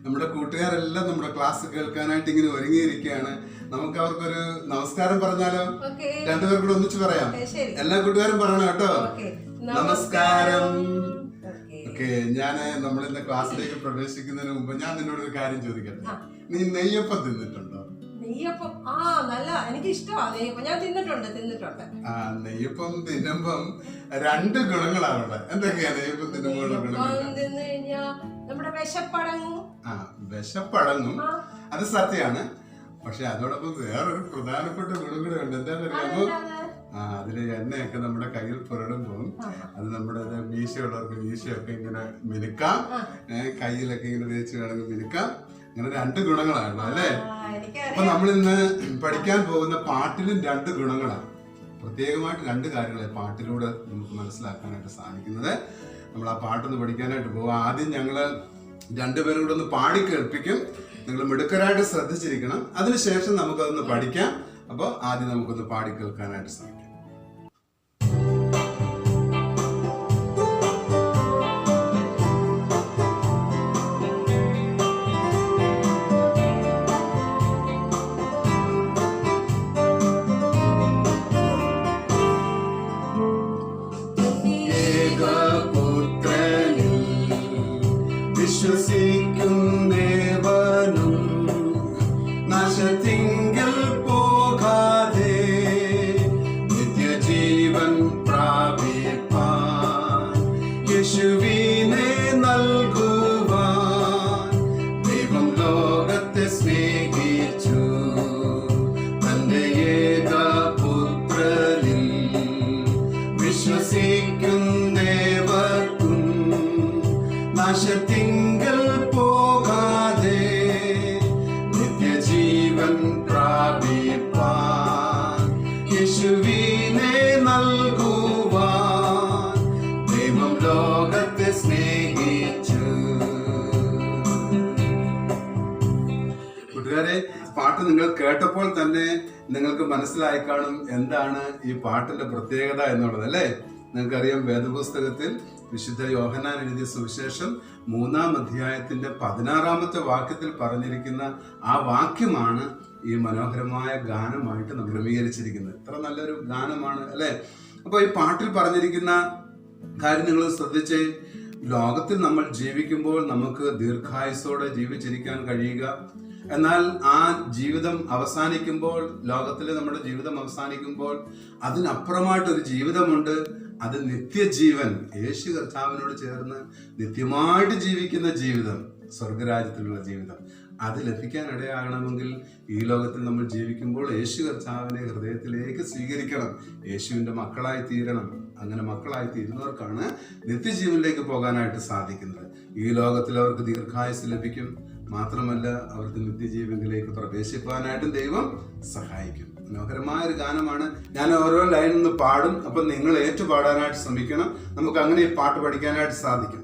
നമ്മുടെ കൂട്ടുകാരെല്ലാം നമ്മുടെ ക്ലാസ് കേൾക്കാനായിട്ട് ഇങ്ങനെ ഒരുങ്ങിയിരിക്കുകയാണ്. നമുക്ക് അവർക്കൊരു നമസ്കാരം പറഞ്ഞാലോ? രണ്ടുപേർ കൂടെ ഒന്നിച്ച് പറയാം. എല്ലാ കൂട്ടുകാരും പറയണം കേട്ടോ. നമസ്കാരം. ഓക്കെ, നമ്മളിന്ന് ക്ലാസ്സിലേക്ക് പ്രവേശിക്കുന്നതിന് മുമ്പ് ഞാൻ നിന്നോടൊരു കാര്യം ചോദിക്കട്ടെ. നീ നെയ്യപ്പം തിന്നിട്ടുണ്ടോ? നെയ്യപ്പം നല്ല എനിക്ക് ഇഷ്ടമാണ് നെയ്യപ്പം. ഞാൻ തിന്നിട്ടുണ്ട്. നെയ്യപ്പം തിന്നുമ്പം രണ്ട് ഗുണങ്ങളാണ്. എന്തൊക്കെയാ നെയ്യപ്പം തിന്നുമ്പോൾ തിന്നു കഴിഞ്ഞാ നമ്മുടെ വിശപ്പടങ്ങും. വിശപ്പടങ്ങും, അത് സത്യമാണ്. പക്ഷെ അതോടൊപ്പം വേറൊരു പ്രധാനപ്പെട്ട ഗുണം കൂടെ ഉണ്ട്. എന്താണെന്നറിയാമോ? അതില് എണ്ണയൊക്കെ നമ്മുടെ കയ്യിൽ പുരടുമ്പോൾ അത് നമ്മുടെ മീശയുള്ളവർക്ക് മീശയൊക്കെ ഇങ്ങനെ മിനുക്കാം, കയ്യിലൊക്കെ ഇങ്ങനെ തേച്ച് വേണമെങ്കിൽ മിനുക്കാം. അങ്ങനെ രണ്ട് ഗുണങ്ങളാണ് അല്ലേ? അപ്പൊ നമ്മളിന്ന് പഠിക്കാൻ പോകുന്ന പാട്ടിലും രണ്ട് ഗുണങ്ങളാണ്. പ്രത്യേകമായിട്ട് രണ്ട് കാര്യങ്ങളെ പാട്ടിലൂടെ നമുക്ക് മനസ്സിലാക്കാനായിട്ട് സാധിക്കുന്നത്. നമ്മൾ ആ പാട്ടൊന്ന് പഠിക്കാനായിട്ട് പോവാം. ആദ്യം ഞങ്ങള് രണ്ടുപേരും കൂടെ ഒന്ന് പാടി കേൾപ്പിക്കും. നിങ്ങൾ മിടുക്കരായിട്ട് ശ്രദ്ധിച്ചിരിക്കണം. അതിനുശേഷം നമുക്കതൊന്ന് പഠിക്കാം. അപ്പോൾ ആദ്യം നമുക്കൊന്ന് പാടി കേൾക്കാനായിട്ട് സാധിക്കും. വിശ്വസിക്കുന്നേവനും നാശത്തിങ്കൽ പോകാതെ നിത്യജീവൻ പ്രാപിപ്പാൻ യേശുവിനെ നൽകുവാൻ ദൈവം ലോകത്തെ സ്നേഹിച്ചു തന്റെ ഏകപുത്രനിൽ വിശ്വസിക്കുന്നേവർക്കും നാശത്തിങ്കൽ പോകാതെ നിത്യജീവൻ പ്രാപിപ്പാൻ യേശുവിനെ നൽകുവാൻ ദൈവം ലോകത്തെ സ്നേഹിച്ചു. കൂട്ടുകാരെ, പാട്ട് നിങ്ങൾ കേട്ടപ്പോൾ തന്നെ നിങ്ങൾക്ക് മനസ്സിലായി കാണും എന്താണ് ഈ പാട്ടിന്റെ പ്രത്യേകത എന്നുള്ളത് അല്ലേ? നിങ്ങൾക്കറിയാം, വേദപുസ്തകത്തിൽ വിശുദ്ധ യോഹന്നാൻ എഴുതിയ സുവിശേഷം 3-ാം അധ്യായത്തിന്റെ 16-ാമത്തെ വാക്യത്തിൽ പറഞ്ഞിരിക്കുന്ന ആ വാക്യമാണ് ഈ മനോഹരമായ ഗാനമായിട്ട് നമ്മൾ ക്രമീകരിച്ചിരിക്കുന്നത്. ഇത്ര നല്ലൊരു ഗാനമാണ് അല്ലെ? അപ്പൊ ഈ പാട്ടിൽ പറഞ്ഞിരിക്കുന്ന കാര്യം നിങ്ങൾ ശ്രദ്ധിച്ചേ. ലോകത്തിൽ നമ്മൾ ജീവിക്കുമ്പോൾ നമുക്ക് ദീർഘായുസ്സോടെ ജീവിച്ചിരിക്കാൻ കഴിയുക. എന്നാൽ ആ ജീവിതം അവസാനിക്കുമ്പോൾ, ലോകത്തിലെ നമ്മുടെ ജീവിതം അവസാനിക്കുമ്പോൾ അതിനപ്പുറമായിട്ടൊരു ജീവിതമുണ്ട്. അത് നിത്യജീവൻ, യേശു കർത്താവിനോട് ചേർന്ന് നിത്യമായിട്ട് ജീവിക്കുന്ന ജീവിതം, സ്വർഗരാജ്യത്തിലുള്ള ജീവിതം. അത് ലഭിക്കാൻ ഇടയാകണമെങ്കിൽ ഈ ലോകത്തിൽ നമ്മൾ ജീവിക്കുമ്പോൾ യേശു കർത്താവിനെ ഹൃദയത്തിലേക്ക് സ്വീകരിക്കണം, യേശുവിൻ്റെ മക്കളായി തീരണം. അങ്ങനെ മക്കളായി തീരുന്നവർക്കാണ് നിത്യജീവനിലേക്ക് പോകാനായിട്ട് സാധിക്കുന്നത്. ഈ ലോകത്തിൽ അവർക്ക് ദീർഘായുസ് ലഭിക്കും. മാത്രമല്ല, അവർക്ക് നിത്യജീവനിലേക്ക് പ്രവേശിപ്പാനായിട്ടും ദൈവം സഹായിക്കും. മനോഹരമായ ഒരു ഗാനമാണ്. ഞാൻ ഓരോ ലൈൻ ഒന്ന് പാടും. അപ്പൊ നിങ്ങൾ ഏറ്റുപാടാനായിട്ട് ശ്രമിക്കണം. നമുക്ക് അങ്ങനെ ഈ പാട്ട് പഠിക്കാനായിട്ട് സാധിക്കും.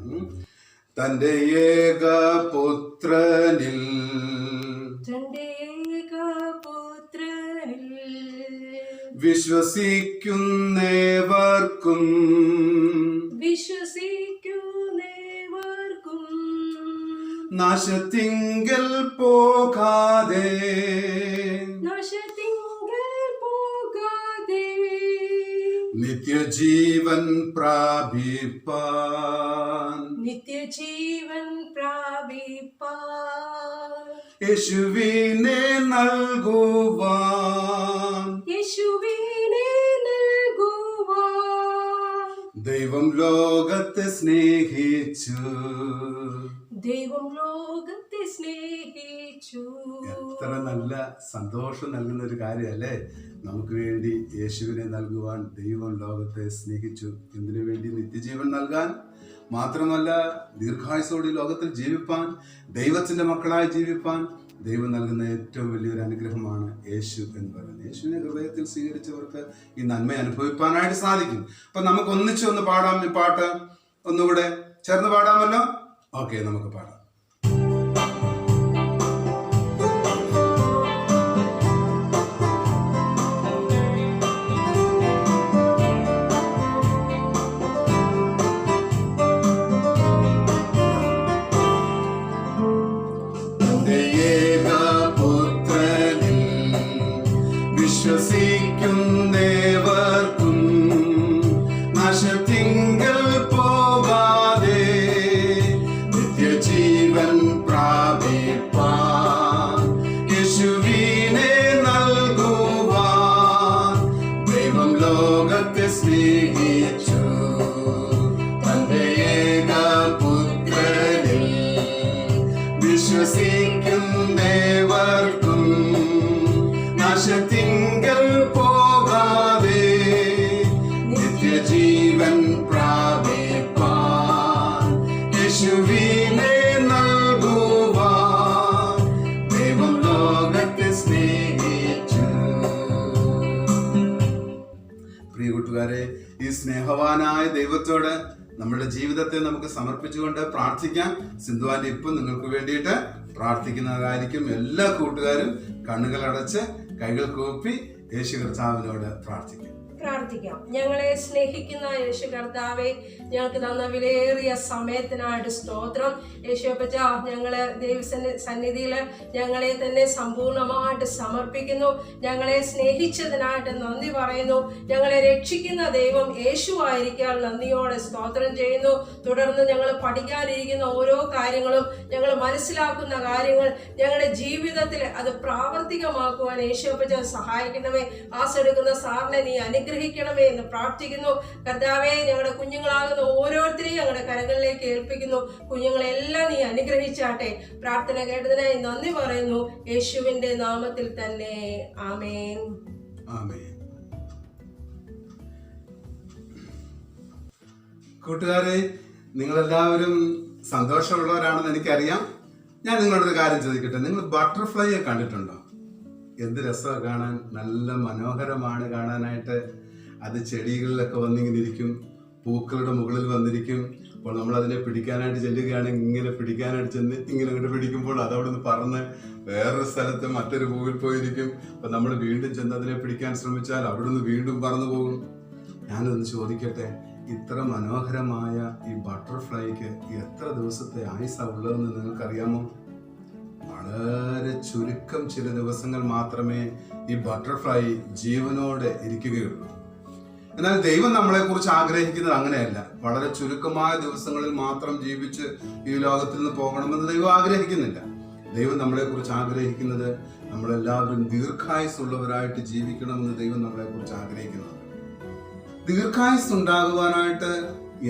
തന്റെ ഏകപുത്രനിൽ വിശ്വസിക്കുന്നേവർക്കും നാശത്തിങ്കൽ പോകാതെ നിത്യജീവൻ പ്രാപിപ്പാൻ യേശുവിനെ നൽകുവാൻ ദൈവം ലോകത്തെ സ്നേഹിച്ചു. എത്ര നല്ല സന്തോഷം നൽകുന്ന ഒരു കാര്യമല്ലേ? നമുക്ക് വേണ്ടി യേശുവിനെ നൽകുവാൻ ദൈവം ലോകത്തെ സ്നേഹിച്ചു. എന്തിനു വേണ്ടി? നിത്യജീവൻ നൽകാൻ. മാത്രമല്ല, ദീർഘായുസോടെ ലോകത്തിൽ ജീവിപ്പാൻ, ദൈവത്തിന്റെ മക്കളായി ജീവിപ്പാൻ ദൈവം നൽകുന്ന ഏറ്റവും വലിയൊരു അനുഗ്രഹമാണ് യേശു എന്ന് പറയുന്നത്. യേശുവിനെ ഹൃദയത്തിൽ സ്വീകരിച്ചവർക്ക് ഈ നന്മ അനുഭവിപ്പാനായിട്ട് സാധിക്കും. അപ്പൊ നമുക്ക് ഒന്നിച്ച് ഒന്ന് പാടാം. ഈ പാട്ട് ഒന്നുകൂടെ ചേർന്ന് പാടാമല്ലോ? ഓക്കെ, നമുക്ക് പാടാം. സ്നേഹിച്ചു തന്റെ ഏകപുത്രനിൽ വിശ്വസിക്കുന്നേവർക്കും നാശത്തിങ്കൽ പോകാതെ നിത്യജീവൻ പ്രാപിപ്പാൻ യേശുവിനെ നൽകുവാൻ ദൈവം ലോകത്തെ സ്നേഹിച്ചു. പ്രിയ കൂട്ടുകാരെ, ഈ സ്നേഹവാനായ ദൈവത്തോട് നമ്മുടെ ജീവിതത്തെ നമുക്ക് സമർപ്പിച്ചുകൊണ്ട് പ്രാർത്ഥിക്കാം. സിന്ധുവാന്റെ ഇപ്പം നിങ്ങൾക്ക് വേണ്ടിയിട്ട് പ്രാർത്ഥിക്കുന്നതായിരിക്കും. എല്ലാ കൂട്ടുകാരും കണ്ണുകൾ അടച്ച് കൈകൾ കൂപ്പി യേശു കർത്താവിനോട് പ്രാർത്ഥിക്കാം. ഞങ്ങളെ സ്നേഹിക്കുന്ന യേശു കർത്താവെ, ഞങ്ങൾക്ക് തന്ന വിലയേറിയ സമയത്തിനായിട്ട് സ്തോത്രം. യേശുപ്പച്ച, ഞങ്ങള് ദൈവസന്നിധിയിൽ ഞങ്ങളെ തന്നെ സമ്പൂർണമായിട്ട് സമർപ്പിക്കുന്നു. ഞങ്ങളെ സ്നേഹിച്ചതിനായിട്ട് നന്ദി പറയുന്നു. ഞങ്ങളെ രക്ഷിക്കുന്ന ദൈവം യേശു ആയിരിക്കാൻ നന്ദിയോടെ സ്തോത്രം ചെയ്യുന്നു. തുടർന്ന് ഞങ്ങൾ പഠിക്കാനിരിക്കുന്ന ഓരോ കാര്യങ്ങളും, ഞങ്ങൾ മനസ്സിലാക്കുന്ന കാര്യങ്ങൾ ഞങ്ങളുടെ ജീവിതത്തിൽ അത് പ്രാവർത്തികമാക്കുവാൻ യേശുപ്പച്ച സഹായിക്കണമേ. ആസെടുക്കുന്ന സാറിനെ നീ അനുഗ്രഹിക്കണമേ എന്ന് പ്രാർത്ഥിക്കുന്നു. കർത്താവേ, ഞങ്ങളുടെ കുഞ്ഞുങ്ങളാകുന്ന ഓരോരുത്തരെയും ഞങ്ങളുടെ കരങ്ങളിലേക്ക് ഏൽപ്പിക്കുന്നു. കുഞ്ഞുങ്ങളെല്ലാം നീ അനുഗ്രഹിച്ചാട്ടെ. പ്രാർത്ഥന കേട്ടതിനായി നന്ദി പറയുന്നു. യേശുവിന്റെ നാമത്തിൽ തന്നെ ആമേൻ. ആമേൻ. കൂട്ടുകാരെ, നിങ്ങളെല്ലാവരും സന്തോഷമുള്ളവരാണെന്ന് എനിക്കറിയാം. ഞാൻ നിങ്ങളോടൊരു കാര്യം ചോദിക്കട്ടെ. നിങ്ങൾ ബട്ടർഫ്ലൈയെ കണ്ടിട്ടുണ്ടോ? എന്ത് രസമാണ് കാണാൻ, നല്ല മനോഹരമാണ് കാണാനായിട്ട്. അത് ചെടികളിലൊക്കെ വന്നിങ്ങനെ ഇരിക്കും, പൂക്കളുടെ മുകളിൽ വന്നിരിക്കും. അപ്പോൾ നമ്മൾ അതിനെ പിടിക്കാനായിട്ട് ചെല്ലുകയാണെങ്കിൽ ഇങ്ങനെ പിടിക്കാനായിട്ട് ചെന്ന് ഇങ്ങനെ അങ്ങോട്ട് പിടിക്കുമ്പോൾ അതവിടെ നിന്ന് പറന്ന് വേറൊരു സ്ഥലത്ത് മറ്റൊരു പൂവിൽ പോയിരിക്കും. അപ്പം നമ്മൾ വീണ്ടും ചെന്ന് അതിനെ പിടിക്കാൻ ശ്രമിച്ചാൽ അവിടെ നിന്ന് വീണ്ടും പറന്നു പോകും. ഞാനൊന്ന് ചോദിക്കട്ടെ, ഇത്ര മനോഹരമായ ഈ ബട്ടർഫ്ലൈക്ക് എത്ര ദിവസത്തെ ആയുസ്സാണ് ഉള്ളതെന്ന് നിങ്ങൾക്കറിയാമോ? വളരെ ചുരുക്കം ചില ദിവസങ്ങൾ മാത്രമേ ഈ ബട്ടർഫ്ലൈ ജീവനോടെ ഇരിക്കുകയുള്ളൂ. എന്നാൽ ദൈവം നമ്മളെ കുറിച്ച് ആഗ്രഹിക്കുന്നത് അങ്ങനെയല്ല. വളരെ ചുരുക്കമായ ദിവസങ്ങളിൽ മാത്രം ജീവിച്ച് ഈ ലോകത്തിൽ നിന്ന് പോകണമെന്ന് ദൈവം ആഗ്രഹിക്കുന്നില്ല. ദൈവം നമ്മളെ കുറിച്ച് ആഗ്രഹിക്കുന്നത് നമ്മളെല്ലാവരും ദീർഘായുസ്സുള്ളവരായിട്ട് ജീവിക്കണമെന്ന് ദൈവം നമ്മളെ കുറിച്ച് ആഗ്രഹിക്കുന്നത്. ദീർഘായുസ് ഉണ്ടാകുവാനായിട്ട്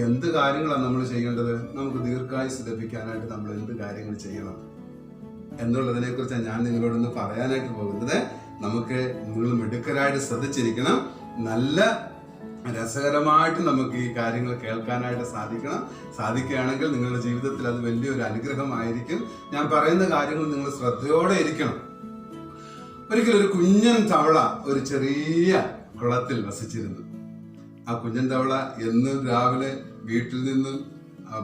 എന്ത് കാര്യങ്ങളാണ് നമ്മൾ ചെയ്യേണ്ടത്? നമുക്ക് ദീർഘായുസ് ലഭിക്കാനായിട്ട് നമ്മൾ എന്ത് കാര്യങ്ങൾ ചെയ്യണം എന്നുള്ളതിനെ കുറിച്ചാണ് ഞാൻ നിങ്ങളോടൊന്ന് പറയാനായിട്ട് പോകുന്നത്. നിങ്ങൾ മിടുക്കരായിട്ട് ശ്രദ്ധിച്ചിരിക്കണം. നല്ല രസകരമായിട്ട് നമുക്ക് ഈ കാര്യങ്ങൾ കേൾക്കാനായിട്ട് സാധിക്കുകയാണെങ്കിൽ നിങ്ങളുടെ ജീവിതത്തിൽ അത് വലിയൊരു അനുഗ്രഹമായിരിക്കും. ഞാൻ പറയുന്ന കാര്യങ്ങൾ നിങ്ങൾ ശ്രദ്ധയോടെ ഇരിക്കണം. ഒരിക്കലും ഒരു കുഞ്ഞൻ തവള ഒരു ചെറിയ കുളത്തിൽ വസിച്ചിരുന്നു. ആ കുഞ്ഞൻ തവള എന്നും രാവിലെ വീട്ടിൽ നിന്നും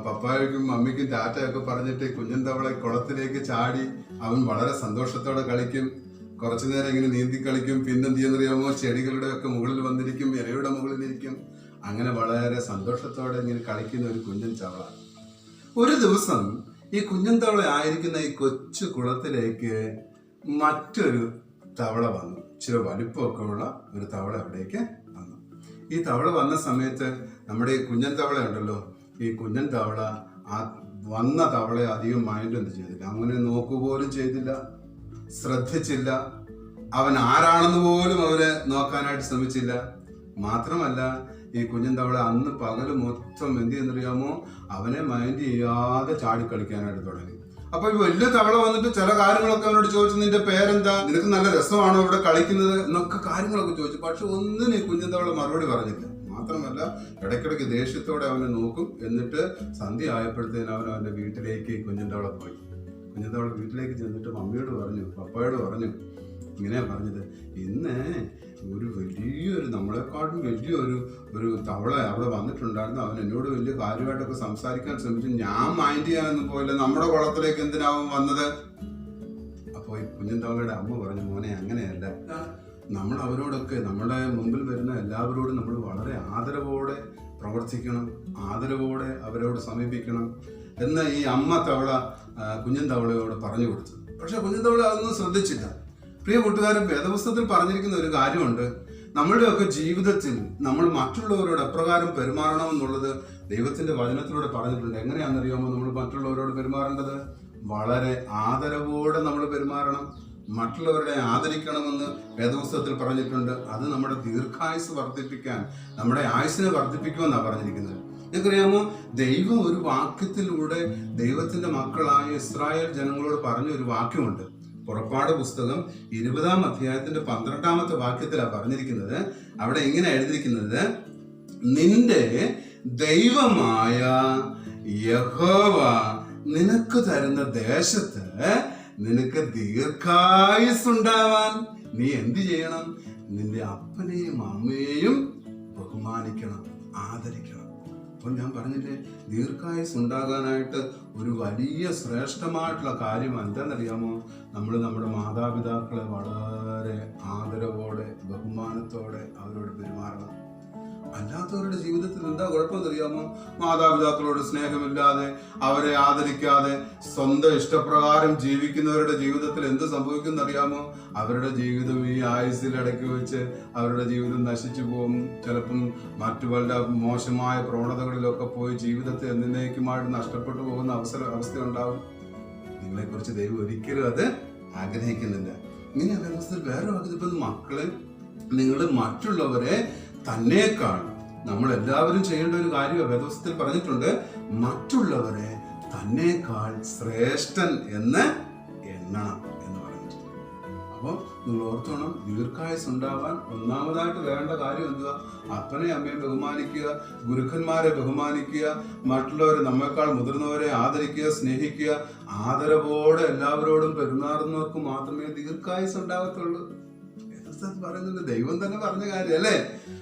പപ്പായ്ക്കും മമ്മിക്കും ടാറ്റയൊക്കെ പറഞ്ഞിട്ട് കുഞ്ഞൻ തവള കുളത്തിലേക്ക് ചാടി അവൻ വളരെ സന്തോഷത്തോടെ കളിക്കും. കുറച്ചു നേരം ഇങ്ങനെ നീന്തി കളിക്കും. പിന്നെന്ത് ചെയ്യുന്നറിയാമോ? ചെടികളുടെ ഒക്കെ മുകളിൽ വന്നിരിക്കും, ഇലയുടെ മുകളിലിരിക്കും. അങ്ങനെ വളരെ സന്തോഷത്തോടെ ഇങ്ങനെ കളിക്കുന്ന ഒരു കുഞ്ഞൻ തവള. ഒരു ദിവസം ഈ കുഞ്ഞൻ തവള ആയിരിക്കുന്ന ഈ കൊച്ചു കുളത്തിലേക്ക് മറ്റൊരു തവള വന്നു. ഇച്ചിരി വലിപ്പമൊക്കെ ഉള്ള ഒരു തവള അവിടേക്ക് വന്നു. ഈ തവള വന്ന സമയത്ത് നമ്മുടെ ഈ കുഞ്ഞൻ തവള ഉണ്ടല്ലോ, ഈ കുഞ്ഞൻ തവള ആ വന്ന തവളയെ അധികം മൈൻഡ് ഒന്നും ചെയ്തില്ല. അങ്ങനെ നോക്കുപോലും ചെയ്തില്ല, ശ്രദ്ധിച്ചില്ല. അവൻ ആരാണെന്ന് പോലും അവര് നോക്കാനായിട്ട് ശ്രമിച്ചില്ല. മാത്രമല്ല, ഈ കുഞ്ഞൻ തവള അന്ന് പകല് മൊത്തം എന്ത് ചെയ്യുന്നറിയാമോ? അവനെ മൈൻഡ് ചെയ്യാതെ ചാടിക്കളിക്കാനായിട്ട് തുടങ്ങി. അപ്പൊ ഈ വലിയ തവള വന്നിട്ട് ചില കാര്യങ്ങളൊക്കെ അവനോട് ചോദിച്ചു, നിന്റെ പേരെന്താ, നിനക്ക് നല്ല രസമാണോ ഇവിടെ കളിക്കുന്നത് എന്നൊക്കെ കാര്യങ്ങളൊക്കെ ചോദിച്ചു. പക്ഷെ ഒന്നിനും ഈ കുഞ്ഞൻ തവള മറുപടി പറഞ്ഞില്ല. മാത്രമല്ല, ഇടയ്ക്കിടയ്ക്ക് ദേഷ്യത്തോടെ അവനെ നോക്കും. എന്നിട്ട് സന്ധ്യ ആയപ്പോഴത്തേനും അവന്റെ വീട്ടിലേക്ക് കുഞ്ഞൻ തവള പോയി. കുഞ്ഞൻ തവള വീട്ടിലേക്ക് ചെന്നിട്ട് മമ്മിയോട് പറഞ്ഞു, പപ്പയോട് പറഞ്ഞു, ഇങ്ങനെയാ പറഞ്ഞത്, ഇന്ന് നമ്മളെക്കാട്ടും വലിയൊരു തവള അവിടെ വന്നിട്ടുണ്ടായിരുന്നു. അവൻ എന്നോട് വലിയ കാര്യമായിട്ടൊക്കെ സംസാരിക്കാൻ ശ്രമിച്ചു. ഞാൻ മൈൻഡ് ചെയ്യാനൊന്നും പോയില്ല. നമ്മുടെ കുളത്തിലേക്ക് എന്തിനാവും വന്നത്? അപ്പോൾ ഈ കുഞ്ഞൻ തവളയുടെ അമ്മ പറഞ്ഞു, മോനെ അങ്ങനെയല്ല, നമ്മൾ അവരോടൊക്കെ, നമ്മുടെ മുമ്പിൽ വരുന്ന എല്ലാവരോടും നമ്മൾ വളരെ ആദരവോടെ പ്രവർത്തിക്കണം, ആദരവോടെ അവരോട് സമീപിക്കണം എന്ന് ഈ അമ്മ തവള കുഞ്ഞൻ തവളയോട് പറഞ്ഞു കൊടുത്തു. പക്ഷെ കുഞ്ഞൻ തവള അതൊന്നും ശ്രദ്ധിച്ചില്ല. പ്രിയ കൂട്ടുകാരൻ, വേദപുസ്തകത്തിൽ പറഞ്ഞിരിക്കുന്ന ഒരു കാര്യമുണ്ട്. നമ്മളുടെയൊക്കെ ജീവിതത്തിൽ നമ്മൾ മറ്റുള്ളവരോട് എപ്രകാരം പെരുമാറണമെന്നുള്ളത് ദൈവത്തിന്റെ വചനത്തിലൂടെ പറഞ്ഞിട്ടുണ്ട്. എങ്ങനെയാണെന്നറിയാമോ നമ്മൾ മറ്റുള്ളവരോട് പെരുമാറേണ്ടത്? വളരെ ആദരവോടെ നമ്മൾ പെരുമാറണം, മറ്റുള്ളവരെ ആദരിക്കണമെന്ന് വേദപുസ്തകത്തിൽ പറഞ്ഞിട്ടുണ്ട്. അത് നമ്മുടെ ദീർഘായുസ് വർദ്ധിപ്പിക്കാൻ, നമ്മുടെ ആയുസ്സിനെ വർദ്ധിപ്പിക്കുമെന്നാണ് പറഞ്ഞിരിക്കുന്നത്. നിങ്ങൾക്കറിയാമോ, ദൈവം ഒരു വാക്യത്തിലൂടെ ദൈവത്തിന്റെ മക്കളായ ഇസ്രായേൽ ജനങ്ങളോട് പറഞ്ഞൊരു വാക്യമുണ്ട്. പുറപ്പാട് പുസ്തകം 20-ാം അധ്യായത്തിന്റെ 12-ാമത്തെ വാക്യത്തിലാണ് പറഞ്ഞിരിക്കുന്നത്. അവിടെ ഇങ്ങനെ എഴുതിയിരിക്കുന്നത്, നിന്റെ ദൈവമായ യഹോവ നിനക്ക് തരുന്ന ദേശത്ത് നിനക്ക് ദീർഘായുസ്സുണ്ടാവാൻ നീ എന്ത് ചെയ്യണം? നിന്റെ അപ്പനെയും അമ്മയെയും ബഹുമാനിക്കണം, ആദരിക്കണം. അപ്പോൾ ഞാൻ പറഞ്ഞില്ലേ, ദീർഘായുസ് ഉണ്ടാകാനായിട്ട് ഒരു വലിയ ശ്രേഷ്ഠമായിട്ടുള്ള കാര്യം എന്താണെന്നറിയാമോ? നമ്മൾ നമ്മുടെ മാതാപിതാക്കളെ വളരെ ആദരവോടെ ബഹുമാനത്തോടെ അവരോട് പെരുമാറണം. അല്ലാത്തവരുടെ ജീവിതത്തിൽ എന്താ കുഴപ്പമെന്നറിയാമോ? മാതാപിതാക്കളോട് സ്നേഹമില്ലാതെ, അവരെ ആദരിക്കാതെ, സ്വന്തം ഇഷ്ടപ്രകാരം ജീവിക്കുന്നവരുടെ ജീവിതത്തിൽ എന്ത് സംഭവിക്കുന്നറിയാമോ? അവരുടെ ജീവിതം ഈ ആയുസ്സിൽ ഇടയ്ക്ക് വെച്ച് അവരുടെ ജീവിതം നശിച്ചു പോകും. ചിലപ്പം മറ്റു വല്ല മോശമായ പ്രവണതകളിലൊക്കെ പോയി ജീവിതത്തെ എന്നേക്കുമായിട്ട് നഷ്ടപ്പെട്ടു പോകുന്ന അവസ്ഥ ഉണ്ടാവും. നിങ്ങളെക്കുറിച്ച് ദൈവം ഒരിക്കലും അത് ആഗ്രഹിക്കുന്നില്ല. ഇങ്ങനെ വ്യവസ്ഥയിൽ വേറെ വാക്കിയപ്പോൾ, മക്കളെ, നിങ്ങൾ മറ്റുള്ളവരെ തന്നേക്കാൾ, നമ്മൾ എല്ലാവരും ചെയ്യേണ്ട ഒരു കാര്യം വേദപുസ്തകത്തിൽ പറഞ്ഞിട്ടുണ്ട്, മറ്റുള്ളവരെ തന്നേക്കാൾ ശ്രേഷ്ഠൻ എന്ന് എണ്ണണം എന്ന് പറഞ്ഞിട്ടുണ്ട്. അപ്പോൾ നിങ്ങൾ ഓർത്തോണം, ദീർഘായുസ് ഉണ്ടാവാൻ ഒന്നാമതായിട്ട് വേണ്ട കാര്യം എന്തുവാ? അപ്പനെ അമ്മയെ ബഹുമാനിക്കുക, ഗുരുക്കന്മാരെ ബഹുമാനിക്കുക, മറ്റുള്ളവരെ, നമ്മേക്കാൾ മുതിർന്നവരെ ആദരിക്കുക, സ്നേഹിക്കുക. ആദരവോടെ എല്ലാവരോടും പെരുമാറുന്നവർക്ക് മാത്രമേ ദീർഘായുസ് ഉണ്ടാകത്തുള്ളൂ. പറയുന്നുണ്ട്, ദൈവം തന്നെ പറഞ്ഞ കാര്യം അല്ലേ?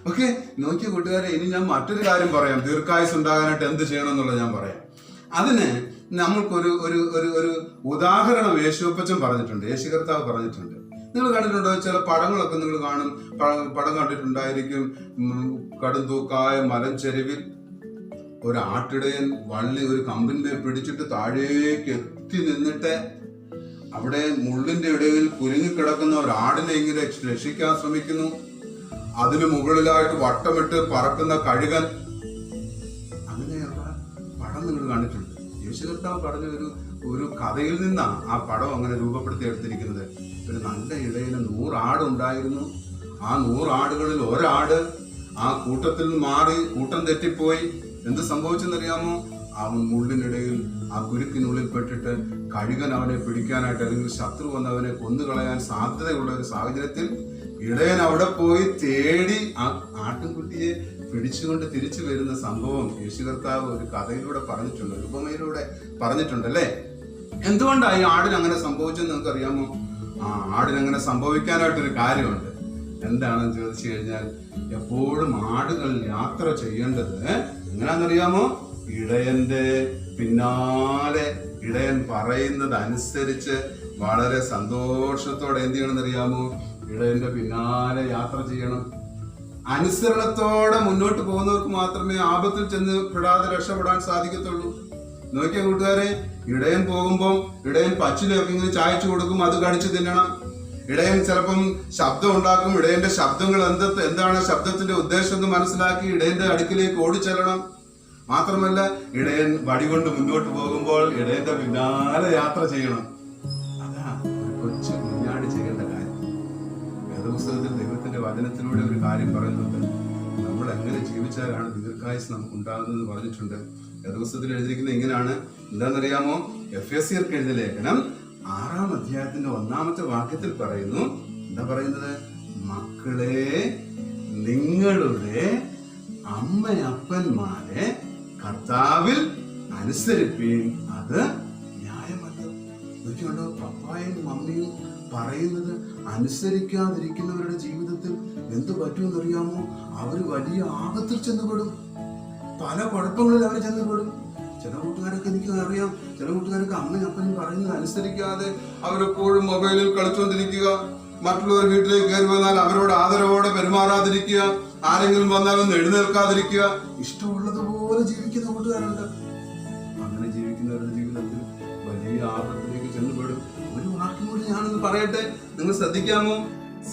ഓക്കെ, നോക്കിയ കൂട്ടുകാരെ, ഇനി ഞാൻ മറ്റൊരു കാര്യം പറയാം. ദീർഘായുസ് ഉണ്ടാകാനായിട്ട് എന്ത് ചെയ്യണം എന്നുള്ളത് ഞാൻ പറയാം. അതിന് നമ്മൾക്കൊരു ഒരു ഒരു ഒരു ഉദാഹരണം യേശുവപ്പച്ചൻ പറഞ്ഞിട്ടുണ്ട്, യേശു കർത്താവ് പറഞ്ഞിട്ടുണ്ട്. നിങ്ങൾ കണ്ടിട്ടുണ്ടോ? ചില പടങ്ങളൊക്കെ നിങ്ങൾ കാണും, പടം കണ്ടിട്ടുണ്ടായിരിക്കും. കടും തൂക്കായ മലഞ്ചെരുവിൽ ഒരു ആട്ടിടയൻ ഒരു കമ്പിനെ പിടിച്ചിട്ട് താഴേക്ക് എത്തി നിന്നിട്ട് അവിടെ മുള്ളിന്റെ ഇടയിൽ കുരുങ്ങിക്കിടക്കുന്ന ഒരു ആടിനെ ഇങ്ങനെ രക്ഷിക്കാൻ ശ്രമിക്കുന്നു. അതിന് മുകളിലായിട്ട് വട്ടമിട്ട് പറക്കുന്ന കഴുകൻ. അങ്ങനെയുള്ള പടം നിങ്ങൾ കണ്ടിട്ടുണ്ട്. യേശു കർത്താവ് പറഞ്ഞ ഒരു കഥയിൽ നിന്നാണ് ആ പടം അങ്ങനെ രൂപപ്പെടുത്തി എടുത്തിരിക്കുന്നത്. ഒരു നല്ല ഇടയിൽ 100 ആട് ഉണ്ടായിരുന്നു. ആ 100 ആടുകളിൽ ഒരാട് ആ കൂട്ടത്തിൽ മാറി കൂട്ടം തെറ്റിപ്പോയി. എന്ത് സംഭവിച്ചെന്നറിയാമോ? അവൻ മുള്ളിനിടയിൽ, ആ കുരുക്കിനുള്ളിൽ പെട്ടിട്ട് കഴുകൻ അവനെ പിടിക്കാനായിട്ട്, അല്ലെങ്കിൽ ശത്രു വന്ന് അവനെ കൊന്നുകളയാൻ സാധ്യതയുള്ള ഒരു സാഹചര്യത്തിൽ ഇടയൻ അവിടെ പോയി തേടി ആ ആട്ടിൻകുട്ടിയെ പിടിച്ചുകൊണ്ട് തിരിച്ചു വരുന്ന സംഭവം യേശു കർത്താവ് ഒരു കഥയിലൂടെ പറഞ്ഞിട്ടുണ്ട്, ഒരു ഉപമയിലൂടെ പറഞ്ഞിട്ടുണ്ടല്ലേ? എന്തുകൊണ്ടാണ് ഈ ആടിന് അങ്ങനെ സംഭവിച്ചെന്ന് നിങ്ങൾക്ക് അറിയാമോ? ആ ആടിന് അങ്ങനെ സംഭവിക്കാനായിട്ടൊരു കാര്യമുണ്ട്. എന്താണെന്ന് ചോദിച്ചു കഴിഞ്ഞാൽ, എപ്പോഴും ആടുകൾ യാത്ര ചെയ്യേണ്ടത് എങ്ങനെയാണെന്നറിയാമോ? ഇടയന്റെ പിന്നാലെ, ഇടയൻ പറയുന്നത് അനുസരിച്ച് വളരെ സന്തോഷത്തോടെ എന്ത് ചെയ്യണമെന്നറിയാമോ? ഇടയന്റെ പിന്നാലെ യാത്ര ചെയ്യണം. അനുസരണത്തോടെ മുന്നോട്ട് പോകുന്നവർക്ക് മാത്രമേ ആപത്തിൽ ചെന്ന് പെടാതെ രക്ഷപ്പെടാൻ സാധിക്കത്തുള്ളൂ. നോക്കിയ കൂട്ടുകാരെ, ഇടയൻ പോകുമ്പോൾ ഇടയൻ പച്ചിലൊക്കെ ഇങ്ങനെ ചായച്ചു കൊടുക്കും, അത് കടിച്ചു തിന്നണം. ഇടയൻ ചിലപ്പം ശബ്ദം ഉണ്ടാക്കും. ഇടയന്റെ ശബ്ദങ്ങൾ എന്താണ് ശബ്ദത്തിന്റെ ഉദ്ദേശം എന്ന് മനസ്സിലാക്കി ഇടയന്റെ അടുക്കിലേക്ക് ഓടിച്ചെല്ലണം. മാത്രമല്ല, ഇടയൻ വടികൊണ്ട് മുന്നോട്ട് പോകുമ്പോൾ ഇടയന്റെ പിന്നാലെ യാത്ര ചെയ്യണം. അതാ ഒരു കൊച്ചു കുഞ്ഞാട് ചെയ്യേണ്ട കാര്യം. വേദപുസ്തകത്തിൽ ദൈവത്തിന്റെ വചനത്തിലൂടെ ഒരു കാര്യം പറയുന്നുണ്ട്. നമ്മൾ എങ്ങനെ ജീവിച്ചാലാണ് ദീർഘായുസ് നമുക്ക് ഉണ്ടാകുന്നത് പറഞ്ഞിട്ടുണ്ട്. വേദപുസ്തകത്തിൽ എഴുതിയിരിക്കുന്നത് ഇങ്ങനെയാണ്. എന്താണെന്നറിയാമോ? എഫെസ്യർക്ക് എഴുതിയ ലേഖനം 6-ാം അധ്യായത്തിന്റെ 1-ാമത്തെ വാക്യത്തിൽ പറയുന്നു. എന്താ പറയുന്നത്? മക്കളെ, നിങ്ങളുടെ അമ്മയപ്പന്മാരെ കർത്താവിൽ അനുസരിപ്പീൻ, അത് ന്യായമല്ലോ. നോക്കിയുണ്ടോ? പപ്പായും മമ്മിയും പറയുന്നത് അനുസരിക്കാതിരിക്കുന്നവരുടെ ജീവിതത്തിൽ എന്ത് പറ്റുമെന്നറിയാമോ? അവർ വലിയ ആപത്തിൽ ചെന്നുപെടും. പല കുഴപ്പങ്ങളിൽ അവർ ചെന്നുപെടും. ചില കൂട്ടുകാരൊക്കെ എനിക്ക് അറിയാം. ചില കൂട്ടുകാരൊക്കെ അമ്മയും അപ്പനും പറയുന്നത് അനുസരിക്കാതെ അവരെപ്പോഴും മൊബൈലിൽ കളിച്ചുകൊണ്ടിരിക്കുക, മറ്റുള്ളവർ വീട്ടിലേക്ക് കയറി വന്നാൽ അവരോട് ആദരവോടെ പെരുമാറാതിരിക്കുക, ആരെങ്കിലും വന്നാൽ ഒന്ന് എഴുന്നേൽക്കാതിരിക്കുക, ഇഷ്ടമുള്ളതുപോലെ ജീവിക്കുന്ന കൂട്ടുകാരുണ്ട്. അങ്ങനെ ജീവിക്കുന്നവരുടെ ജീവിതത്തിൽ വലിയ ആപത്തിലേക്ക് ചെന്നുപെടും. ഒരു വാക്യം കൂടി ഞാനൊന്ന് പറയട്ടെ, നിങ്ങൾ ശ്രദ്ധിക്കാമോ?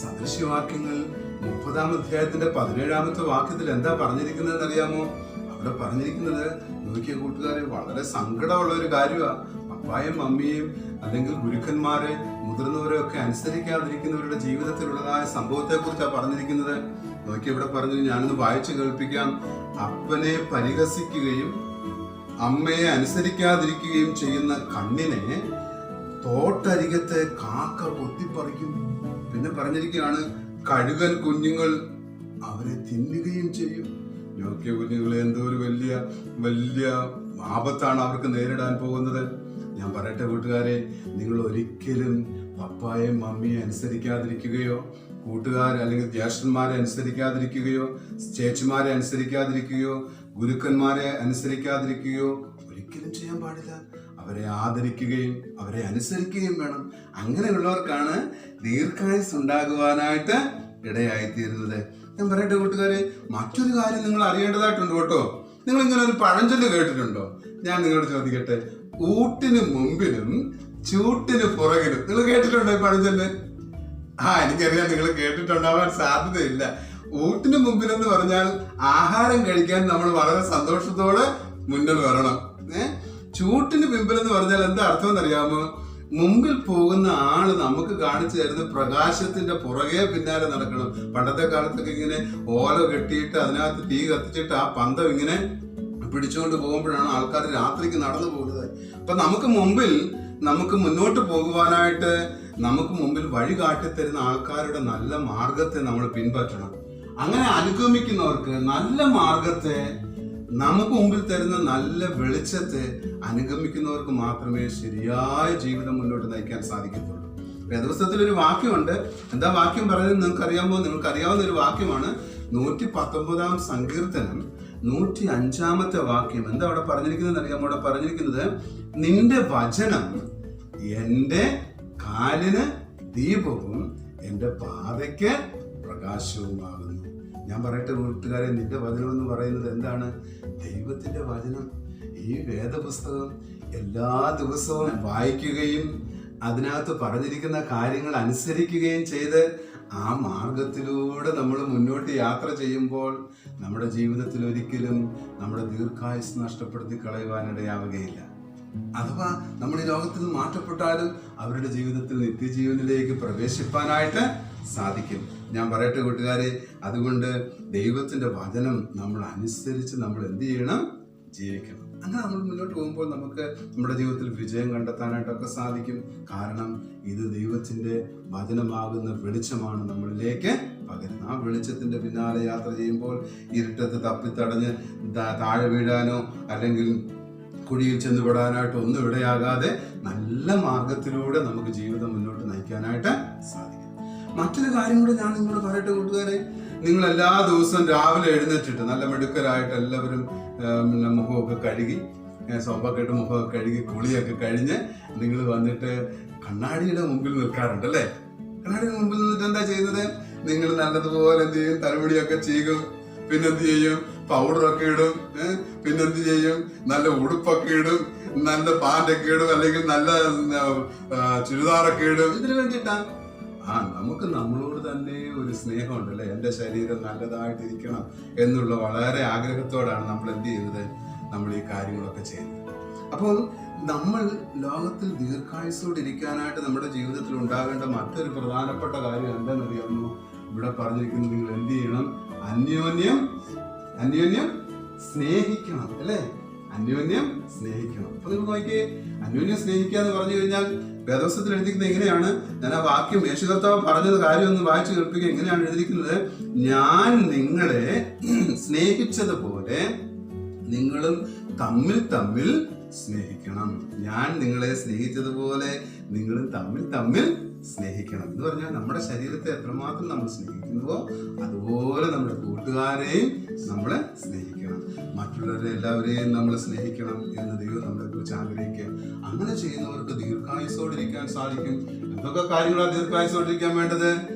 സദൃശ്യവാക്യങ്ങൾ 30-ാം അധ്യായത്തിന്റെ 17-ാമത്തെ വാക്യത്തിൽ എന്താ പറഞ്ഞിരിക്കുന്നത് അറിയാമോ? അവിടെ പറഞ്ഞിരിക്കുന്നത്, നോക്കിയ കൂട്ടുകാരെ, വളരെ സങ്കടമുള്ള ഒരു കാര്യമാണ്. പപ്പായും മമ്മിയും അല്ലെങ്കിൽ ഗുരുക്കന്മാരെ മുതിർന്നവരെയൊക്കെ അനുസരിക്കാതിരിക്കുന്നവരുടെ ജീവിതത്തിലുള്ളതായ സംഭവത്തെക്കുറിച്ചാണ് പറഞ്ഞിരിക്കുന്നത്. നോക്കി ഇവിടെ പറഞ്ഞു, ഞാനൊന്ന് വായിച്ചു കേൾപ്പിക്കാം. അപ്പനെ പരിഹസിക്കുകയും അമ്മയെ അനുസരിക്കാതിരിക്കുകയും ചെയ്യുന്ന കണ്ണിനെ തോട്ടരികത്തെ കാക്ക കൊത്തിപ്പറിക്കും. പിന്നെ പറഞ്ഞിരിക്കുകയാണ്, കഴുകൻ കുഞ്ഞുങ്ങൾ അവരെ തിന്നുകയും ചെയ്യും. നോക്കിയ കുഞ്ഞുങ്ങളെ, എന്തോ ഒരു വലിയ വലിയ ആപത്താണ് അവർക്ക് നേരിടാൻ പോകുന്നത്. ഞാൻ പറയട്ടെ കൂട്ടുകാരെ, നിങ്ങൾ ഒരിക്കലും പപ്പായെയും മമ്മിയെ അനുസരിക്കാതിരിക്കുകയോ കൂട്ടുകാരെ അല്ലെങ്കിൽ ജ്യേഷ്ഠന്മാരെ അനുസരിക്കാതിരിക്കുകയോ ചേച്ചിമാരെ അനുസരിക്കാതിരിക്കുകയോ ഗുരുക്കന്മാരെ അനുസരിക്കാതിരിക്കുകയോ ഒരിക്കലും ചെയ്യാൻ പാടില്ല. അവരെ ആദരിക്കുകയും അവരെ അനുസരിക്കുകയും വേണം. അങ്ങനെയുള്ളവർക്കാണ് ദീർഘായുസ് ഉണ്ടാകുവാനായിട്ട് ഇടയായിത്തീരുന്നത്. ഞാൻ പറയട്ടെ കൂട്ടുകാരെ, മറ്റൊരു കാര്യം നിങ്ങൾ അറിയേണ്ടതായിട്ടുണ്ട് കേട്ടോ. നിങ്ങൾ ഇങ്ങനെ ഒരു പഴഞ്ചൊല്ല് കേട്ടിട്ടുണ്ടോ? ഞാൻ നിങ്ങളോട് ചോദിക്കട്ടെ, ഊട്ടിന് മുമ്പിലും ചൂട്ടിന് പുറകിലും. നിങ്ങൾ കേട്ടിട്ടുണ്ടോ ഈ പഴഞ്ചൊല്ല്? എനിക്കറിയാം നിങ്ങൾ കേട്ടിട്ടുണ്ടാവാൻ സാധ്യതയില്ല. ഊട്ടിന് മുമ്പിലെന്ന് പറഞ്ഞാൽ ആഹാരം കഴിക്കാൻ നമ്മൾ വളരെ സന്തോഷത്തോടെ മുന്നിൽ വരണം. ചൂട്ടിന് പിമ്പിലെന്ന് പറഞ്ഞാൽ എന്താ അർത്ഥം എന്നറിയാമോ? മുമ്പിൽ പോകുന്ന ആള് നമുക്ക് കാണിച്ചു തരുന്ന പ്രകാശത്തിന്റെ പുറകെ പിന്നാലെ നടക്കണം. പണ്ടത്തെ കാലത്തൊക്കെ ഇങ്ങനെ ഓല കെട്ടിയിട്ട് അതിനകത്ത് തീ കത്തിച്ചിട്ട് ആ പന്തം ഇങ്ങനെ പിടിച്ചുകൊണ്ട് പോകുമ്പോഴാണ് ആൾക്കാർ രാത്രിക്ക് നടന്നു പോകുന്നത്. അപ്പൊ നമുക്ക് മുന്നോട്ട് പോകുവാനായിട്ട് നമുക്ക് മുമ്പിൽ വഴി കാട്ടിത്തരുന്ന ആൾക്കാരുടെ നല്ല മാർഗത്തെ നമ്മൾ പിൻപറ്റണം. അങ്ങനെ അനുഗമിക്കുന്നവർക്ക് നല്ല മാർഗത്തെ, നമുക്ക് മുമ്പിൽ തരുന്ന നല്ല വെളിച്ചത്തെ അനുഗമിക്കുന്നവർക്ക് മാത്രമേ ശരിയായ ജീവിതം മുന്നോട്ട് നയിക്കാൻ സാധിക്കത്തുള്ളൂ. വേദപുസ്തകത്തിൽ ഒരു വാക്യമുണ്ട്. എന്താ വാക്യം പറയുന്നത് നിങ്ങൾക്കറിയാമോ? നിങ്ങൾക്കറിയാവുന്ന ഒരു വാക്യമാണ് 119 സങ്കീർത്തനം 105 വാക്യം. എന്താ അവിടെ പറഞ്ഞിരിക്കുന്നത് അറിയാമോ? അവിടെ പറഞ്ഞിരിക്കുന്നത്, നിന്റെ വചനം എൻ്റെ കാലിന് ദീപവും എൻ്റെ പാതയ്ക്ക് പ്രകാശവുമാകുന്നു. ഞാൻ പറയട്ടെ കൂട്ടുകാരെ, നിന്റെ വചനം എന്ന് പറയുന്നത് എന്താണ്? ദൈവത്തിന്റെ വചനം. ഈ വേദപുസ്തകം എല്ലാ ദിവസവും വായിക്കുകയും അതിനകത്ത് പറഞ്ഞിരിക്കുന്ന കാര്യങ്ങൾ അനുസരിക്കുകയും ചെയ്ത് ആ മാർഗത്തിലൂടെ നമ്മൾ മുന്നോട്ട് യാത്ര ചെയ്യുമ്പോൾ നമ്മുടെ ജീവിതത്തിൽ ഒരിക്കലും നമ്മുടെ ദീർഘായുസ് നഷ്ടപ്പെടുത്തി കളയുവാനിടയാവുകയില്ല. അഥവാ നമ്മൾ ഈ ലോകത്തിൽ നിന്ന് മാറ്റപ്പെട്ടാലും അവരുടെ ജീവിതത്തിൽ നിത്യജീവനിലേക്ക് പ്രവേശിപ്പാനായിട്ട് സാധിക്കും. ഞാൻ പറയട്ടെ കൂട്ടുകാരെ, അതുകൊണ്ട് ദൈവത്തിന്റെ വചനം നമ്മൾ അനുസരിച്ച് നമ്മൾ എന്ത് ചെയ്യണം? ജീവിക്കണം. അങ്ങനെ നമ്മൾ മുന്നോട്ട് പോകുമ്പോൾ നമുക്ക് നമ്മുടെ ജീവിതത്തിൽ വിജയം കണ്ടെത്താനായിട്ടൊക്കെ സാധിക്കും. കാരണം ഇത് ദൈവത്തിന്റെ വചനമാകുന്ന വെളിച്ചമാണ് നമ്മളിലേക്ക് പകരുന്നത്. ആ വെളിച്ചത്തിന്റെ പിന്നാലെ യാത്ര ചെയ്യുമ്പോൾ ഇരുട്ടത്ത് തപ്പിത്തടഞ്ഞ് താഴെ വീഴാനോ അല്ലെങ്കിൽ കുഴിയിൽ ചെന്നുപെടാനായിട്ട് ഒന്നും ഇടയാകാതെ നല്ല മാർഗത്തിലൂടെ നമുക്ക് ജീവിതം മുന്നോട്ട് നയിക്കാനായിട്ട് സാധിക്കും. മറ്റൊരു കാര്യം കൂടെ ഞാൻ നിങ്ങളോട് പറയട്ടെ കൂട്ടുകാരെ, നിങ്ങൾ എല്ലാ ദിവസവും രാവിലെ എഴുന്നേറ്റിട്ട് നല്ല മിടുക്കരായിട്ട് എല്ലാവരും മുഖമൊക്കെ കഴുകി, സോപ്പൊക്കെ ഇട്ട് മുഖമൊക്കെ കഴുകി കുളിയൊക്കെ കഴിഞ്ഞ് നിങ്ങൾ വന്നിട്ട് കണ്ണാടിയുടെ മുമ്പിൽ നിൽക്കാറുണ്ട് അല്ലേ? കണ്ണാടിയുടെ മുമ്പിൽ നിന്നിട്ട് എന്താ ചെയ്യുന്നത്? നിങ്ങൾ നല്ലതുപോലെ എന്ത് ചെയ്യും? തലമുടിയൊക്കെ ചെയ്യും, പിന്നെന്ത് ചെയ്യും? പൗഡറൊക്കെ ഇടും, പിന്നെന്ത് ചെയ്യും? നല്ല ഉടുപ്പൊക്കെ ഇടും, നല്ല പാൻറ്റൊക്കെ ഇടും, അല്ലെങ്കിൽ നല്ല ചുരിദാറൊക്കെ ഇടും. ഇതിനു വേണ്ടിയിട്ടാ നമുക്ക് നമ്മളോട് തന്നെ ഒരു സ്നേഹമുണ്ടല്ലേ, എൻ്റെ ശരീരം നല്ലതായിട്ടിരിക്കണം എന്നുള്ള വളരെ ആഗ്രഹത്തോടാണ് നമ്മൾ എന്ത് ചെയ്യുന്നത്? നമ്മൾ ഈ കാര്യങ്ങളൊക്കെ ചെയ്യുന്നത്. അപ്പോൾ നമ്മൾ ലോകത്തിൽ ദീർഘായുസ്സോടെ ഇരിക്കാനായിട്ട് നമ്മുടെ ജീവിതത്തിൽ ഉണ്ടാകേണ്ട മറ്റൊരു പ്രധാനപ്പെട്ട കാര്യം എന്താണെന്നറിയാമോ? ഇവിടെ പറഞ്ഞിരിക്കുന്നത്, നിങ്ങൾ എന്ത് ചെയ്യണം? അന്യോന്യം സ്നേഹിക്കണം അല്ലേ? അന്യോന്യം സ്നേഹിക്കണം. അപ്പൊ നിങ്ങൾ നോക്കിയേ, അന്യോന്യം സ്നേഹിക്കുക എന്ന് പറഞ്ഞു കഴിഞ്ഞാൽ വേദപുസ്തകത്തിൽ എഴുതിക്കുന്നത് എങ്ങനെയാണ്? ഞാൻ ആ വാക്യം യേശു കർത്താവ് പറഞ്ഞത് കാര്യം ഒന്ന് വായിച്ചു കേൾപ്പിക്കുക. എങ്ങനെയാണ് എഴുതിയിരിക്കുന്നത്? ഞാൻ നിങ്ങളെ സ്നേഹിച്ചതുപോലെ നിങ്ങളും തമ്മിൽ സ്നേഹിക്കണം. ഞാൻ നിങ്ങളെ സ്നേഹിച്ചതുപോലെ നിങ്ങളും തമ്മിൽ സ്നേഹിക്കണം എന്ന് പറഞ്ഞാൽ നമ്മുടെ ശരീരത്തെ എത്രമാത്രം നമ്മൾ സ്നേഹിക്കുന്നുവോ അതുപോലെ നമ്മുടെ കൂട്ടുകാരെയും നമ്മളെ സ്നേഹിക്കണം. മറ്റുള്ളവരെ എല്ലാവരെയും നമ്മൾ സ്നേഹിക്കണം എന്ന് ദൈവം നമ്മളെ കുറിച്ച് ആഗ്രഹിക്കുക. അങ്ങനെ ചെയ്യുന്നവർക്ക് ദീർഘായുസ്സോടിരിക്കാൻ സാധിക്കും. എന്തൊക്കെ കാര്യങ്ങളാണ് ദീർഘായുസ്സോടിരിക്കാൻ വേണ്ടത്?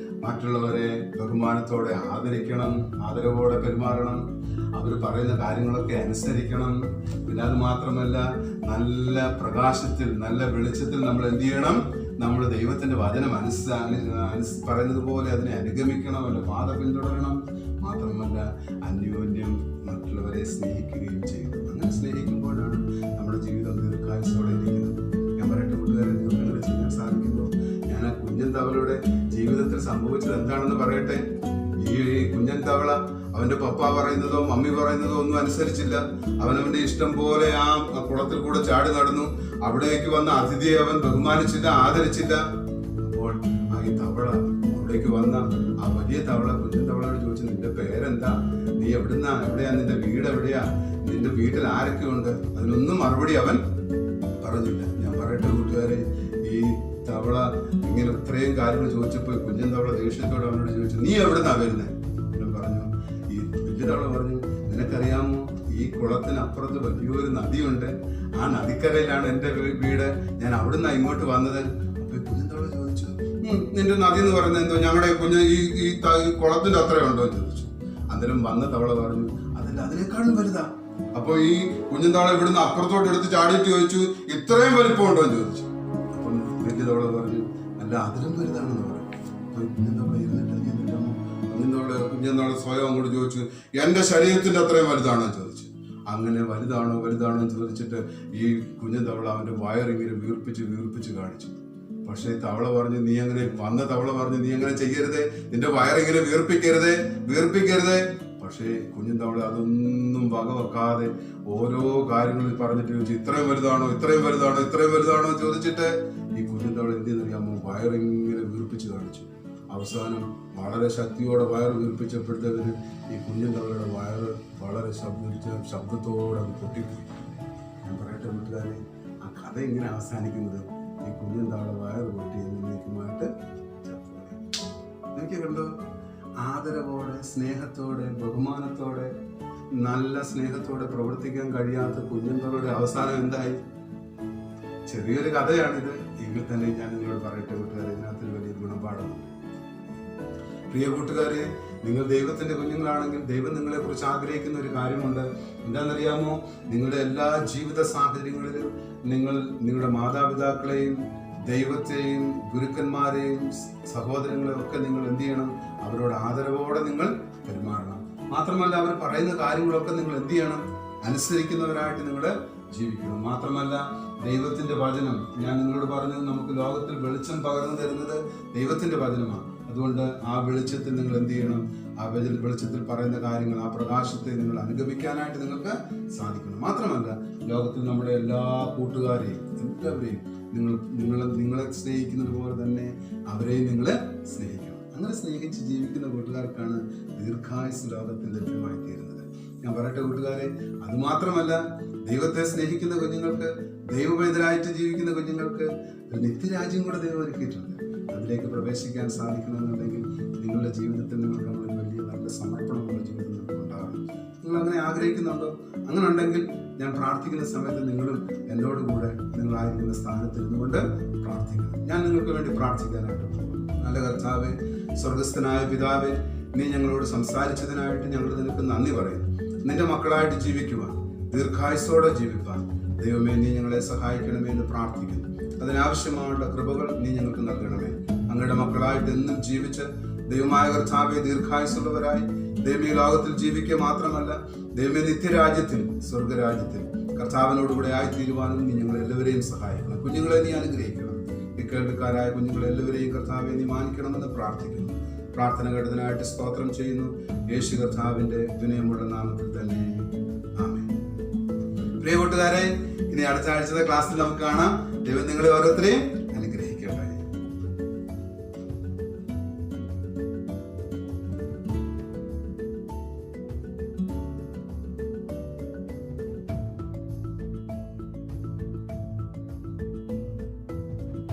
മറ്റുള്ളവരെ ബഹുമാനത്തോടെ ആദരിക്കണം, ആദരവോടെ പെരുമാറണം, അവർ പറയുന്ന കാര്യങ്ങളൊക്കെ അനുസരിക്കണം. പിന്നെ അത് മാത്രമല്ല, നല്ല പ്രകാശത്തിൽ നല്ല വെളിച്ചത്തിൽ നമ്മൾ എന്ത് ചെയ്യണം? നമ്മൾ ദൈവത്തിന്റെ വചനം പറയുന്നത് പോലെ അതിനെ അനുഗമിക്കണം, അല്ല പാത പിന്തുടരണം. മാത്രമല്ല അന്യോന്യം മറ്റുള്ളവരെ സ്നേഹിക്കുകയും ചെയ്യണം. അങ്ങനെ സ്നേഹിക്കുമ്പോഴാണ് നമ്മുടെ ജീവിതം ദീർഘായുസ്സോടെ ഇരിക്കുന്നത്. ഞാൻ പറയട്ടെ കൂട്ടുകാരെ, നിങ്ങൾക്ക് ചെയ്യാൻ സാധിക്കുമ്പോൾ ഞാൻ ആ തവളയുടെ ജീവിതത്തിൽ സംഭവിച്ചത് എന്താണെന്ന് പറയട്ടെ. ഈ കുഞ്ഞൻ തവള അവന്റെ പപ്പ പറയുന്നതോ മമ്മി പറയുന്നതോ ഒന്നും അനുസരിച്ചില്ല. അവനവന്റെ ഇഷ്ടം പോലെ ആ കുളത്തിൽ കൂടെ ചാടി നടന്നു. അവിടേക്ക് വന്ന അതിഥിയെ അവൻ ബഹുമാനിച്ചില്ല, ആദരിച്ചില്ല. അപ്പോൾ ഈ തവള അവിടേക്ക് വന്ന ആ വലിയ തവള കുഞ്ഞൻ തവളയോട് ചോദിച്ചു, നിന്റെ പേരെന്താ, നീ എവിടെയാ, നിന്റെ വീട് എവിടെയാ, നിന്റെ വീട്ടിൽ ആരൊക്കെ ഉണ്ട്? അതിനൊന്നും മറുപടി അവൻ പറഞ്ഞില്ല. ഞാൻ പറയട്ടെ കൂട്ടുകാരെ, ഈ തവള ഇങ്ങനെ ഇത്രയും കാര്യങ്ങൾ ചോദിച്ചപ്പോൾ കുഞ്ഞൻ തവള ദേഷ്യത്തോടെ അവനോട് ചോദിച്ചു, നീ എവിടുന്നാ വരുന്നത്? അവൻ പറഞ്ഞു, ഈ വലിയ തവള പറഞ്ഞു, നിനക്കറിയാമോ, ഈ കുളത്തിനപ്പുറത്ത് വലിയൊരു നദിയുണ്ട്, ആ നദിക്കരയിലാണ് എൻ്റെ വീട്, ഞാൻ അവിടുന്ന് ഇങ്ങോട്ട് വന്നത്. അപ്പൊ കുഞ്ഞൻ തവള ചോദിച്ചു, നിന്റെ നദി എന്ന് പറയുന്നത് എന്തോ, ഞങ്ങളുടെ കുഞ്ഞ് ഈ കുളത്തിന്റെ അത്രയുണ്ടോ എന്ന് ചോദിച്ചു. അന്നേരം വന്ന തവള പറഞ്ഞു, അതല്ല, അതിനേക്കാളും വലുതാ. അപ്പൊ ഈ കുഞ്ഞൻ തവള ഇവിടുന്ന് അപ്പുറത്തോട്ട് എടുത്ത് ചാടിയിട്ട് ചോദിച്ചു, ഇത്രയും വലിപ്പം ഉണ്ടോ എന്ന് ചോദിച്ചു. അപ്പം വലിയ തവള പറഞ്ഞു, അല്ല, അതിലും വലുതാണെന്ന് പറഞ്ഞു. അപ്പൊ കുഞ്ഞൻ തവള ഇരുന്നിട്ടില്ല. കുഞ്ഞൻ തവള സ്വയം അങ്ങോട്ട് ചോദിച്ചു, എന്റെ ശരീരത്തിന്റെ അത്രയും വലുതാണോ എന്ന് ചോദിച്ചു. അങ്ങനെ വലുതാണോ എന്ന് ചോദിച്ചിട്ട് ഈ കുഞ്ഞൻ തവള അവന്റെ വയറിങ്ങനെ വീർപ്പിച്ച് കാണിച്ചു. പക്ഷെ തവള പറഞ്ഞു, നീ അങ്ങനെ വന്ന തവള പറഞ്ഞു, നീ അങ്ങനെ ചെയ്യരുതേ, നിന്റെ വയറിങ്ങനെ വീർപ്പിക്കരുതേ. പക്ഷേ കുഞ്ഞൻ തവള അതൊന്നും വകവെക്കാതെ ഓരോ കാര്യങ്ങളിൽ പറഞ്ഞിട്ട് ചോദിച്ചു, ഇത്രയും വലുതാണോ ചോദിച്ചിട്ട് ഈ കുഞ്ഞൻ തവള എന്തെന്നറിയാമോ, വയറിങ്ങനെ വീർപ്പിച്ച് കാണിച്ചു. അവസാനം വളരെ ശക്തിയോടെ വയറ് വീർപ്പിച്ചപ്പോഴത്തേന് ഈ കുഞ്ഞൻ തവളയുടെ വയറ് വളരെ ശബ്ദത്തോടെ അത് പൊട്ടിപ്പോയി. ഞാൻ പറയട്ടെ കൂട്ടുകാരെ, ആ കഥ ഇങ്ങനെ അവസാനിക്കുന്നത്, ഈ കുഞ്ഞൻ തവള വയറ് പൊട്ടി എന്നേക്കുമായിട്ട് എനിക്ക് കണ്ടോ. ആദരവോടെ, സ്നേഹത്തോടെ, ബഹുമാനത്തോടെ, നല്ല സ്നേഹത്തോടെ പ്രവർത്തിക്കാൻ കഴിയാത്ത കുഞ്ഞൻ തവളയുടെ അവസാനം എന്തായി? ചെറിയൊരു കഥയാണിത്, എങ്കിൽ തന്നെ ഞാൻ നിങ്ങളോട് പറയട്ടെ കൂട്ടുകാരെ, ഇതിനകത്തൊരു വലിയ ഗുണപാഠമുണ്ട്. പ്രിയ കൂട്ടുകാരെ, നിങ്ങൾ ദൈവത്തിന്റെ കുഞ്ഞുങ്ങളാണെങ്കിൽ ദൈവം നിങ്ങളെ കുറിച്ച് ആഗ്രഹിക്കുന്ന ഒരു കാര്യമുണ്ട്. എന്താണെന്നറിയാമോ? നിങ്ങളുടെ എല്ലാ ജീവിത സാഹചര്യങ്ങളിലും നിങ്ങളുടെ മാതാപിതാക്കളെയും ദൈവത്തെയും ഗുരുക്കന്മാരെയും സഹോദരങ്ങളെയും ഒക്കെ നിങ്ങൾ എന്ത് ചെയ്യണം? അവരോട് ആദരവോടെ നിങ്ങൾ പെരുമാറണം. മാത്രമല്ല, അവർ പറയുന്ന കാര്യങ്ങളൊക്കെ നിങ്ങൾ എന്ത് ചെയ്യണം? അനുസരിക്കുന്നവരായിട്ട് നിങ്ങൾ ജീവിക്കണം. മാത്രമല്ല, ദൈവത്തിന്റെ വചനം, ഞാൻ നിങ്ങളോട് പറഞ്ഞത്, നമുക്ക് ലോകത്തിൽ വെളിച്ചം പകർന്നു തരുന്നത് ദൈവത്തിന്റെ വചനമാണ്. അതുകൊണ്ട് ആ വെളിച്ചത്തിൽ നിങ്ങൾ എന്ത് ചെയ്യണം? ആ വെളിച്ചത്തിൽ പറയുന്ന കാര്യങ്ങൾ, ആ പ്രകാശത്തെ നിങ്ങൾ അനുഗമിക്കാനായിട്ട് നിങ്ങൾക്ക് സാധിക്കണം. മാത്രമല്ല, ലോകത്തിൽ നമ്മുടെ എല്ലാ കൂട്ടുകാരെയും എല്ലാവരെയും നിങ്ങളെ സ്നേഹിക്കുന്നത് പോലെ തന്നെ അവരെയും നിങ്ങൾ സ്നേഹിക്കണം. അങ്ങനെ സ്നേഹിച്ച് ജീവിക്കുന്ന കൂട്ടുകാർക്കാണ് ദീർഘായുസ് ലോകത്തിൽ ലഭ്യമായി തീരുന്നത്. ഞാൻ പറയട്ടെ കൂട്ടുകാരെ, അതുമാത്രമല്ല, ദൈവത്തെ സ്നേഹിക്കുന്ന കുഞ്ഞുങ്ങൾക്ക്, ദൈവപൈതരായിട്ട് ജീവിക്കുന്ന കുഞ്ഞുങ്ങൾക്ക് ഒരു നിത്യരാജ്യം കൂടെ ദൈവം ഒരുക്കിയിട്ടുണ്ട്. അതിലേക്ക് പ്രവേശിക്കാൻ സാധിക്കണമെന്നുണ്ടെങ്കിൽ നിങ്ങളുടെ ജീവിതത്തിൽ നിങ്ങൾക്ക് ഒരു വലിയ നല്ല സമർപ്പണമുള്ള ജീവിതം നിങ്ങൾക്ക് ഉണ്ടാകണം. നിങ്ങൾ അങ്ങനെ ആഗ്രഹിക്കുന്നുണ്ടോ? അങ്ങനെ ഉണ്ടെങ്കിൽ ഞാൻ പ്രാർത്ഥിക്കുന്ന സമയത്ത് നിങ്ങളും എന്നോട് കൂടെ നിങ്ങളായിരിക്കുന്ന സ്ഥാനത്ത് ഇരുന്നുകൊണ്ട് പ്രാർത്ഥിക്കണം. ഞാൻ നിങ്ങൾക്ക് വേണ്ടി പ്രാർത്ഥിക്കാനായിട്ട് പോകും. നല്ല കർത്താവേ, സ്വർഗസ്ഥനായ പിതാവേ, നീ ഞങ്ങളോട് സംസാരിച്ചതിനായിട്ട് ഞങ്ങൾ നിനക്ക് നന്ദി പറയുന്നു. നിന്റെ മക്കളായിട്ട് ജീവിക്കുവാൻ, ദീർഘായുസ്സോടെ ജീവിപ്പാൻ ദൈവമേ, നീ ഞങ്ങളെ സഹായിക്കണമേ എന്ന് പ്രാർത്ഥിക്കുന്നു. അതിനാവശ്യമായുള്ള കൃപകൾ നീ ഞങ്ങൾക്ക് നൽകണമേ. അങ്ങയുടെ മക്കളായിട്ട് എന്നും ജീവിച്ച് ദൈവമായ കർത്താവെ, ദീർഘായുസ്സുള്ളവരായി ദൈവീയ ലോകത്തിൽ ജീവിക്കുക മാത്രമല്ല, ദൈവമേ, നിത്യരാജ്യത്തിൽ, സ്വർഗരാജ്യത്തിൽ കർത്താവിനോടുകൂടെ ആയിത്തീരുവാനും നീ ഞങ്ങൾ എല്ലാവരെയും സഹായിക്കണം. കുഞ്ഞുങ്ങളെ നീ അനുഗ്രഹിക്കണം. ഈ കേൾവിക്കാരായ കുഞ്ഞുങ്ങളെല്ലാവരെയും കർത്താവെ നീ മാനിക്കണമെന്ന് പ്രാർത്ഥിക്കുന്നു. പ്രാർത്ഥന കേട്ടതിനായിട്ട് സ്തോത്രം ചെയ്യുന്നു. യേശു കർത്താവിന്റെ വിനയമുള്ള നാമത്തിൽ തന്നെ, ആമേൻ. പ്രിയ കൂട്ടുകാരെ, ഇനി അടുത്ത ആഴ്ചത്തെ ക്ലാസ്സിൽ നമുക്ക് കാണാം. ദൈവം നിങ്ങളെ ഓരോരുത്തരെയും